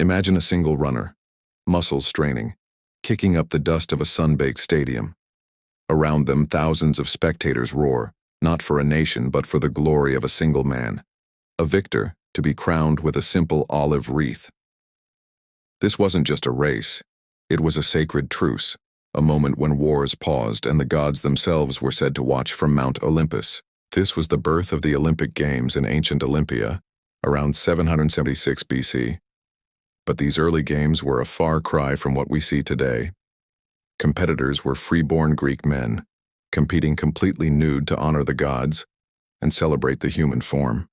Imagine a single runner, muscles straining, kicking up the dust of a sun-baked stadium. Around them, thousands of spectators roar, not for a nation but for the glory of a single man, a victor to be crowned with a simple olive wreath. This wasn't just a race, it was a sacred truce, a moment when wars paused and the gods themselves were said to watch from Mount Olympus. This was the birth of the Olympic Games in ancient Olympia, around 776 BC. But these early games were a far cry from what we see today. Competitors were free-born Greek men, competing completely nude to honor the gods and celebrate the human form.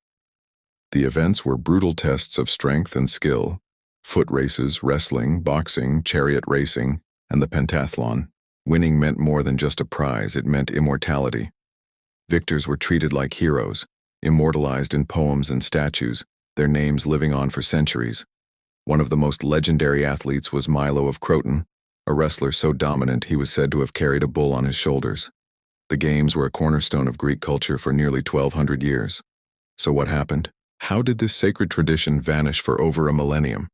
The events were brutal tests of strength and skill: foot races, wrestling, boxing, chariot racing, and the pentathlon. Winning meant more than just a prize, it meant immortality. Victors were treated like heroes, immortalized in poems and statues, their names living on for centuries. One of the most legendary athletes was Milo of Croton, a wrestler so dominant he was said to have carried a bull on his shoulders. The games were a cornerstone of Greek culture for nearly 1,200 years. So what happened? How did this sacred tradition vanish for over a millennium?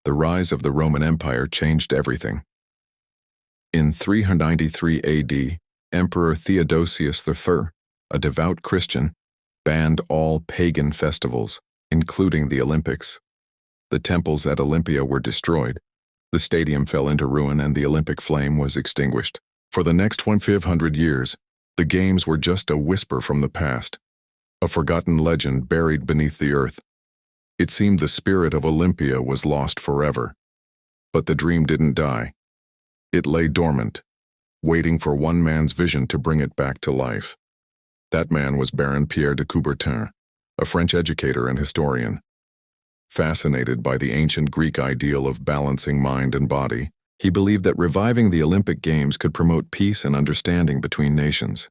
The rise of the Roman Empire changed everything. In 393 AD, Emperor Theodosius III, a devout Christian, banned all pagan festivals, including the Olympics. The temples at Olympia were destroyed, the stadium fell into ruin, and the Olympic flame was extinguished. For the next 1,500 years, the Games were just a whisper from the past, a forgotten legend buried beneath the earth. It seemed the spirit of Olympia was lost forever. But the dream didn't die. It lay dormant, waiting for one man's vision to bring it back to life. That man was Baron Pierre de Coubertin, a French educator and historian. Fascinated by the ancient Greek ideal of balancing mind and body, he believed that reviving the Olympic Games could promote peace and understanding between nations.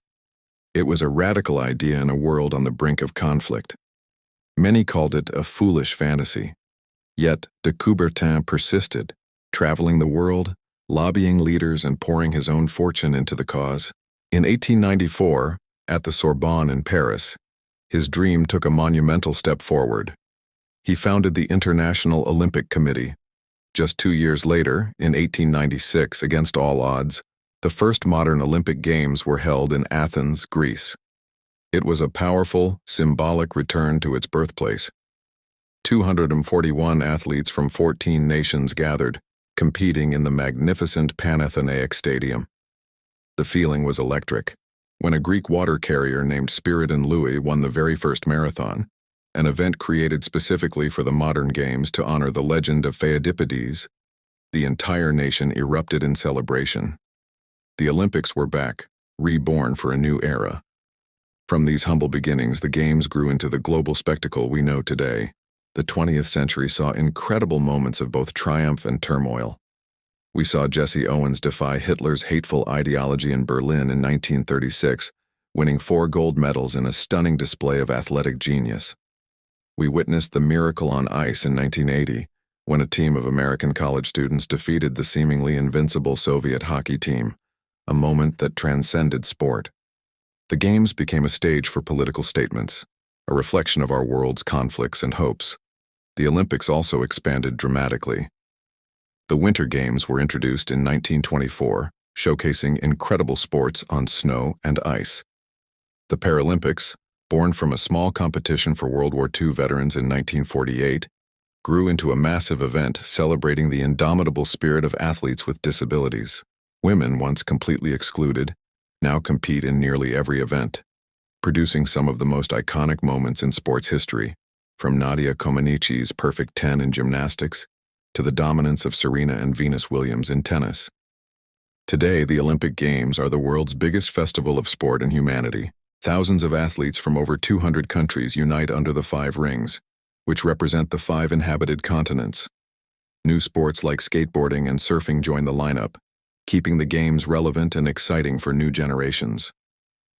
It was a radical idea in a world on the brink of conflict. Many called it a foolish fantasy. Yet de Coubertin persisted, traveling the world, lobbying leaders, and pouring his own fortune into the cause. In 1894, at the Sorbonne in Paris, his dream took a monumental step forward. He founded the International Olympic Committee. Just 2 years later, in 1896, against all odds, the first modern Olympic Games were held in Athens, Greece. It was a powerful, symbolic return to its birthplace. 241 athletes from 14 nations gathered, competing in the magnificent Panathenaic Stadium. The feeling was electric. When a Greek water carrier named Spiridon Louis won the very first marathon, an event created specifically for the modern games to honor the legend of Pheidippides, the entire nation erupted in celebration. The Olympics were back, reborn for a new era. From these humble beginnings, the Games grew into the global spectacle we know today. The 20th century saw incredible moments of both triumph and turmoil. We saw Jesse Owens defy Hitler's hateful ideology in Berlin in 1936, winning 4 gold medals in a stunning display of athletic genius. We witnessed the miracle on ice in 1980, when a team of American college students defeated the seemingly invincible Soviet hockey team, a moment that transcended sport. The Games became a stage for political statements, a reflection of our world's conflicts and hopes. The Olympics also expanded dramatically. The Winter Games were introduced in 1924, showcasing incredible sports on snow and ice. The Paralympics, born from a small competition for World War II veterans in 1948, grew into a massive event celebrating the indomitable spirit of athletes with disabilities. Women, once completely excluded, now compete in nearly every event, producing some of the most iconic moments in sports history, from Nadia Comaneci's perfect 10 in gymnastics to the dominance of Serena and Venus Williams in tennis. Today, the Olympic Games are the world's biggest festival of sport and humanity. Thousands of athletes from over 200 countries unite under the 5 rings, which represent the 5 inhabited continents. New sports like skateboarding and surfing join the lineup, keeping the Games relevant and exciting for new generations.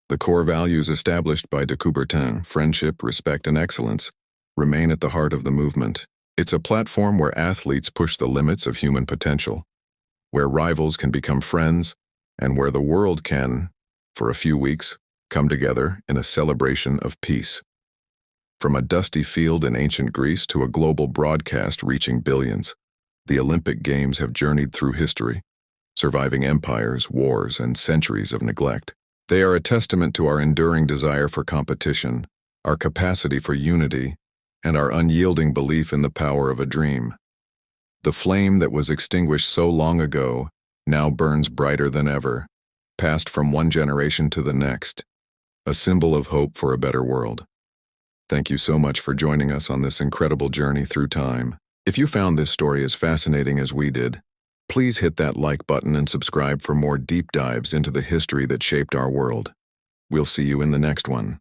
The core values established by de Coubertin, friendship, respect, and excellence, remain at the heart of the movement. It's a platform where athletes push the limits of human potential, where rivals can become friends, and where the world can, for a few weeks, come together in a celebration of peace. From a dusty field in ancient Greece to a global broadcast reaching billions, the Olympic Games have journeyed through history, surviving empires, wars, and centuries of neglect. They are a testament to our enduring desire for competition, our capacity for unity, and our unyielding belief in the power of a dream. The flame that was extinguished so long ago now burns brighter than ever, passed from one generation to the next, a symbol of hope for a better world. Thank you so much for joining us on this incredible journey through time. If you found this story as fascinating as we did, please hit that like button and subscribe for more deep dives into the history that shaped our world. We'll see you in the next one.